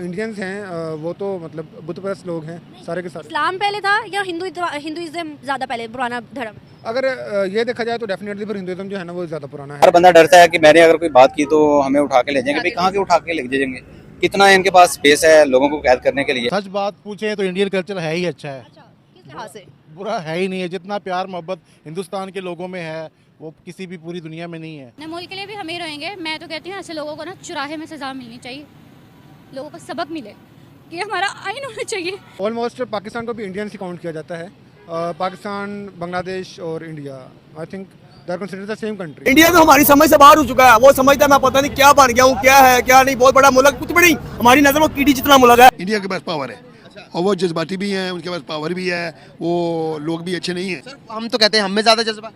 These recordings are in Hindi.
इंडियंस हैं वो तो मतलब बुत परस्त लोग हैं सारे के सारे। इस्लाम पहले था या हिंदुइज्म ज़्यादा पहले पुराना धर्म? अगर ये देखा जाए तो डेफिनेटली फिर हिंदुइज्म जो है ना वो ज़्यादा पुराना है। हर बंदा डरता है कि मैंने अगर कोई बात की तो हमें उठा के ले जाएंगे। भाई कहाँ के उठा के ले जाएंगे? कितना इनके पास स्पेस है लोगों को कैद करने के लिए। सच बात पूछे तो इंडियन कल्चर है ही अच्छा है, अच्छा, किस लिहाज से? बुरा है ही नहीं है। जितना प्यार मोहब्बत हिंदुस्तान के लोगों में है वो किसी भी पूरी दुनिया में नहीं है। अपने मुल्क के लिए भी हम ही रहेंगे। मैं तो कहती हूँ ऐसे लोगों को ना चुराहे में सजा मिलनी चाहिए, लोगों को सबक मिले कि हमारा आइन होना चाहिए। ऑलमोस्ट पाकिस्तान को भी इंडियंस ही काउंट किया जाता है। पाकिस्तान, बांग्लादेश और India, I think they are considered the same country. India तो हमारी समझ से बाहर हो चुका है। वो समझता है मैं पता नहीं क्या बन गया हूँ, क्या है क्या नहीं। बहुत बड़ा मुल्क कुछ भी नहीं, हमारी नजर में कीड़ी जितना मुल्क है। इंडिया के पास पावर है और वो जज्बाती भी हैं, उनके पास पावर भी है, वो लोग भी अच्छे नहीं हैं। हम तो कहते हैं हमें ज़्यादा जज्बा।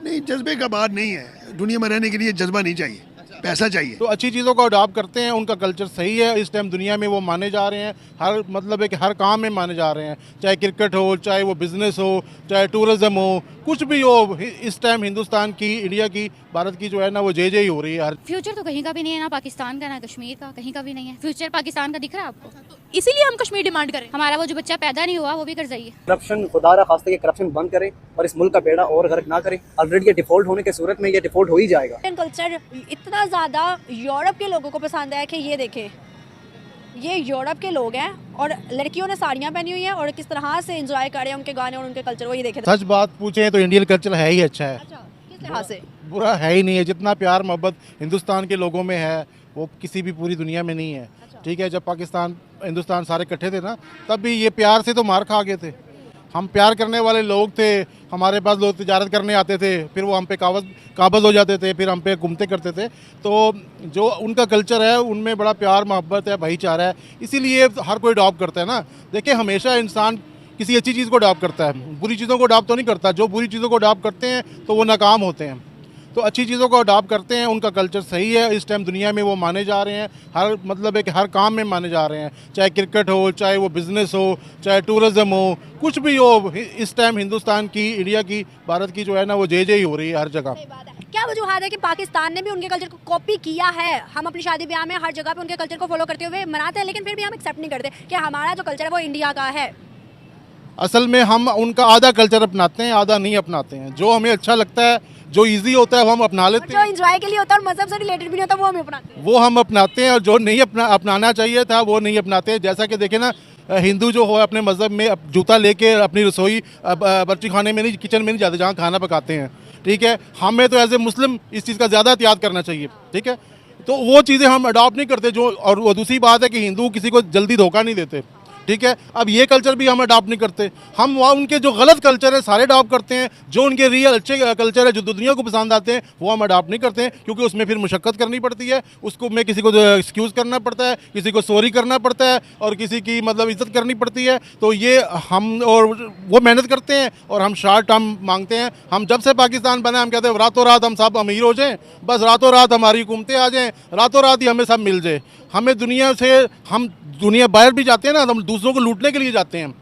नहीं, जज्बे का बात नहीं है। दुनिया में रहने के लिए जज्बा नहीं चाहिए, पैसा चाहिए। तो अच्छी चीज़ों को अडॉप्ट करते हैं, उनका कल्चर सही है। इस टाइम दुनिया में वो माने जा रहे हैं, हर मतलब है कि हर काम में माने जा रहे हैं, चाहे क्रिकेट हो, चाहे वो बिजनेस हो, चाहे टूरिज्म हो, कुछ भी हो। इस टाइम हिंदुस्तान की, इंडिया की, भारत की जो है ना वो जय ही हो रही है हर। फ्यूचर तो कहीं का भी नहीं है, ना पाकिस्तान का ना कश्मीर का, कहीं का भी नहीं है। फ्यूचर पाकिस्तान का दिख रहा है आपको? इसीलिए हम कश्मीर डिमांड करें। हमारा वो जो बच्चा पैदा नहीं हुआ वो भी कर जाइए। करप्शन खुदा खास्ते के करप्शन बंद करें और इस मुल्क का बेड़ा और गर्क ना करें। ऑलरेडी ये डिफॉल्ट होने की सूरत में ये डिफॉल्ट हो ही जाएगा। इंडियन कल्चर इतना ज़्यादा यूरोप के लोगों को पसंद है कि ये देखें, ये यूरोप के लोग हैं और लड़कियों ने साड़ियाँ पहनी हुई हैं और किस तरह से एंजॉय कर रहे हैं उनके गाने और उनके कल्चर को। ये देखें। सच बात पूछे तो इंडियन कल्चर है ही अच्छा है, अच्छा, किस लिहाज से? बुरा है ही नहीं है। जितना प्यार मोहब्बत हिंदुस्तान के लोगों में है वो किसी भी पूरी दुनिया में नहीं है। ठीक है, जब पाकिस्तान हिंदुस्तान सारे इकट्ठे थे ना, तब भी ये प्यार से तो मार खा गए थे। हम प्यार करने वाले लोग थे, हमारे पास लोग तिजारत करने आते थे, फिर वो हम पे काबज़ हो जाते थे, फिर हम पे घूमते करते थे। तो जो उनका कल्चर है उनमें बड़ा प्यार मोहब्बत है, भाईचारा है, इसीलिए हर कोई अडॉप्ट करता है ना। देखिए, हमेशा इंसान किसी अच्छी चीज़ को अडॉप्ट करता है, बुरी चीज़ों को अडॉप्ट तो नहीं करता। जो बुरी चीज़ों को अडॉप्ट करते हैं तो वो नाकाम होते हैं। तो अच्छी चीज़ों को अडॉप्ट करते हैं, उनका कल्चर सही है। इस टाइम दुनिया में वो माने जा रहे हैं, हर मतलब है कि हर काम में माने जा रहे हैं, चाहे क्रिकेट हो, चाहे वो बिज़नेस हो, चाहे टूरिज़्म हो, कुछ भी हो। इस टाइम हिंदुस्तान की, इंडिया की, भारत की जो है ना वो जय ही हो रही है हर जगह। क्या वजूहत है कि पाकिस्तान ने भी उनके कल्चर को कॉपी किया है? हम अपनी शादी ब्याह में हर जगह पे उनके कल्चर को फॉलो करते हुए मनाते हैं, लेकिन फिर भी हम एक्सेप्ट नहीं करते कि हमारा जो कल्चर है वो इंडिया का है। असल में हम उनका आधा कल्चर अपनाते हैं, आधा नहीं अपनाते हैं। जो हमें अच्छा लगता है, जो इजी होता है वो हम अपना लेते जो हैं, एंजॉय के लिए होता है और मजहब से रिलेटेड भी नहीं होता वो हम अपनाते हैं। वो हम अपनाते हैं। और जो नहीं अपनाना चाहिए था वो नहीं अपनाते हैं। जैसा कि देखें ना, हिंदू जो हो अपने मज़हब में जूता लेके अपनी रसोई बर्ची खाने में नहीं, किचन में नहीं जाते जहाँ खाना पकाते हैं। ठीक है, हमें तो एज ए मुस्लिम इस चीज़ का ज़्यादा एहतियात करना चाहिए। ठीक है, तो वो चीज़ें हम अडॉप्ट नहीं करते जो। और वो दूसरी बात है कि हिंदू किसी को जल्दी धोखा नहीं देते। ठीक है, अब ये कल्चर भी हम अडॉप्ट नहीं करते। हम वहाँ उनके जो गलत कल्चर है सारे अडॉप्ट करते हैं। जो उनके रियल अच्छे कल्चर है जो दुनिया को पसंद आते हैं वो हम अडॉप्ट नहीं करते हैं, क्योंकि उसमें फिर मुशक्क़त करनी पड़ती है। उसको में किसी को एक्सक्यूज़ करना पड़ता है, किसी को सॉरी करना पड़ता है और किसी की मतलब इज़्ज़त करनी पड़ती है। तो ये हम और वो मेहनत करते हैं और हम शॉर्ट टर्म मांगते हैं। हम जब से पाकिस्तान बना हम कहते हैं रातों रात हम सब अमीर हो जाएँ, बस रातों रात हमारी हुकूमतें आ जाएँ, रातों रात ही हमें सब मिल जाए। हमें दुनिया से, हम दुनिया बाहर भी जाते हैं ना, हम दूसरों को लूटने के लिए जाते हैं,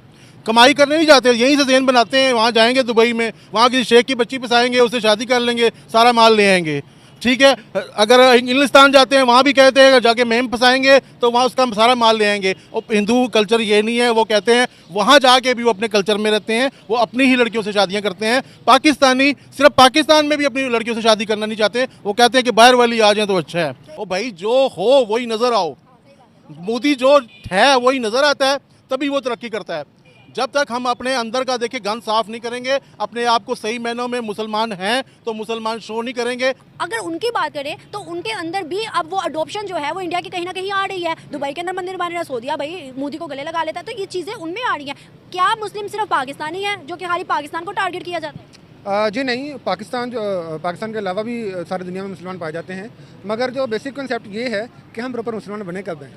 कमाई करने नहीं जाते। यहीं से ज़हन बनाते हैं, वहाँ जाएंगे दुबई में, वहाँ किसी शेख की बच्ची फंसाएंगे, उससे शादी कर लेंगे, सारा माल ले आएंगे। ठीक है, अगर इंग्लिस्तान जाते हैं वहाँ भी कहते हैं जाके मेम फंसाएंगे तो वहाँ उसका सारा माल ले आएंगे। और हिंदू कल्चर ये नहीं है। वो कहते हैं वहाँ जाके भी वो अपने कल्चर में रहते हैं, वो अपनी ही लड़कियों से शादियाँ करते हैं। पाकिस्तानी सिर्फ पाकिस्तान में भी अपनी लड़कियों से शादी करना नहीं चाहते, वो कहते हैं कि बाहर वाली आ जाए तो अच्छा है। ओ भाई, जो हो वही नज़र आओ। मोदी जो है वही नज़र आता है, तभी वो तरक्की करता है। जब तक हम अपने अंदर का देखें गन साफ नहीं करेंगे, अपने आप को सही मायनों में मुसलमान हैं तो मुसलमान शो नहीं करेंगे। अगर उनकी बात करें तो उनके अंदर भी अब वो अडॉप्शन जो है वो इंडिया की कहीं ना कहीं आ रही है। दुबई के अंदर मंदिर बन रहा है, सऊदिया भाई मोदी को गले लगा लेता है, तो ये चीज़ें उनमें आ रही हैं। क्या मुस्लिम सिर्फ पाकिस्तानी है जो कि खाली पाकिस्तान को टारगेट किया जाता है? जी नहीं, पाकिस्तान के अलावा भी सारी दुनिया में मुसलमान पाए जाते हैं। मगर जो बेसिक कॉन्सेप्ट ये है कि हम प्रॉपर मुसलमान बने कब हैं,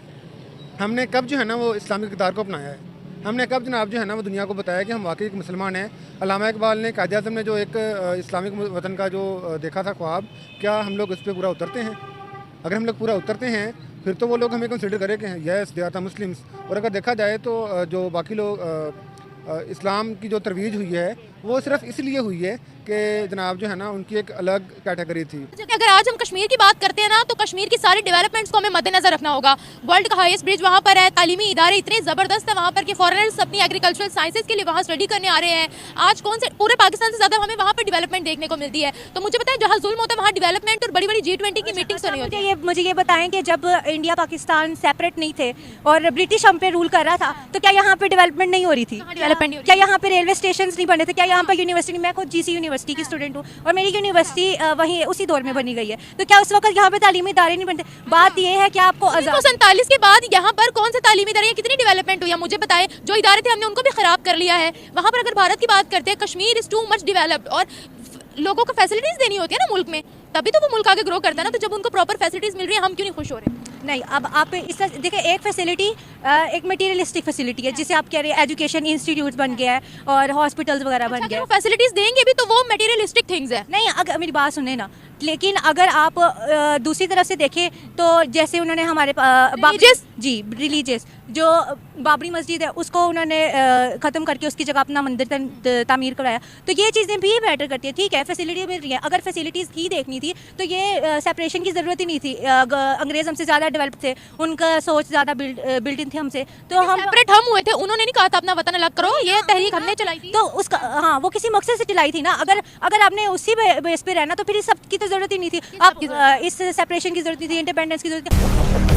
हमने कब जो है ना वो इस्लामिक किरदार को अपनाया है, हमने कब जनाब जो है ना वो दुनिया को बताया कि हम वाकई एक मुसलमान हैं। अल्लामा इकबाल ने, कायद आज़म ने जो एक इस्लामिक वतन का जो देखा था ख्वाब, क्या हम लोग उस पर पूरा उतरते हैं? अगर हम लोग पूरा उतरते हैं फिर तो वो लोग हमें कंसिडर करें कि yes they are the Muslims. और अगर देखा जाए तो जो बाकी लोग इस्लाम की जो तरवीज हुई है वो सिर्फ इसलिए हुई है कि जनाब जो है ना उनकी एक अलग कैटेगरी थी। अगर आज हम कश्मीर की बात करते हैं ना, तो कश्मीर की सारी डेवलपमेंट्स को हमें मद्देनजर रखना होगा। वर्ल्ड का हाईएस्ट ब्रिज वहाँ पर है, तालीमी इदारे इतने ज़बरदस्त है वहाँ पर कि फॉरेनर्स अपनी एग्रीकल्चरल साइंसेज के लिए वहाँ स्टडी करने आ रहे हैं। आज कौन से पूरे पाकिस्तान से ज़्यादा हमें वहाँ पर डेवलपमेंट देखने को मिलती है। तो मुझे पता है जहाँ जुल्म होता है वहाँ डेवलपमेंट और बड़ी बड़ी G20 की मीटिंग्स होनी होती है। मुझे ये बताएं कि जब इंडिया पाकिस्तान सेपरेट नहीं थे और ब्रिटिश हम पे रूल कर रहा था, तो क्या यहाँ पे डेवलपमेंट नहीं हो रही थी? डेवलपमेंट क्या यहाँ पे रेलवे स्टेशन नहीं बने थे? क्या यहाँ पर यूनिवर्सिटी, मैं खुद GC यूनिवर्सिटी की स्टूडेंट हूँ और मेरी यूनिवर्सिटी वहीं उसी दौर में बनी गई है, तो क्या उस वक्त यहाँ पे तालीमी इदारे नहीं बनते? बात ये है कि आपको 1947 के बाद यहाँ पर कौन से तालीमी इदारे, कितनी डेवलपमेंट हुई है मुझे बताएं। जो इदारे थे हमने उनको भी खराब कर लिया है। वहाँ पर अगर भारत की बात करते हैं, Kashmir is too much developed और लोगों को फैसिलिटीज देनी होती है ना मुल्क में, तभी तो वो मुल्क आगे ग्रो करता है ना। तो जब उनको प्रॉपर फैसिलिटीज मिल रही है, हम क्यों नहीं खुश हो रहे? नहीं, अब आप इस देखिए, एक फैसिलिटी एक मटीरियलिस्टिक फैसिलिटी है, जिसे आप कह रहे हैं एजुकेशन इंस्टीट्यूट बन गया है और हॉस्पिटल्स वगैरह बन गए। फैसिलिटीज देंगे भी तो वो मटेरियलिस्टिक थिंग्स है। नहीं, अगर मेरी बात सुने ना, लेकिन अगर आप दूसरी तरफ से देखें तो जैसे उन्होंने हमारे रिलीजियस जो बाबरी मस्जिद है उसको उन्होंने ख़त्म करके उसकी जगह अपना मंदिर तामीर कराया, तो ये चीज़ें भी मैटर करती है। ठीक है, फैसिलिटी मिल रही है, अगर फैसिलिटीज़ ही देखनी थी तो ये सेपरेशन की ज़रूरत ही नहीं थी। अंग्रेज़ हमसे ज़्यादा डेवलप थे, उनका सोच ज़्यादा बिल्ड इन थी हमसे, तो हम सेपरेट हम हुए थे। उन्होंने नहीं कहा था अपना वतन अलग करो, ये तहरीक हमने चलाई थी। तो उसका हाँ, वो किसी मकसद से चलाई थी ना। अगर आपने उसी बेस पे रहना तो फिर इस सब की तो ज़रूरत ही नहीं थी। आप इस सेपरेशन की ज़रूरत नहीं थी, इंडिपेंडेंस की ज़रूरत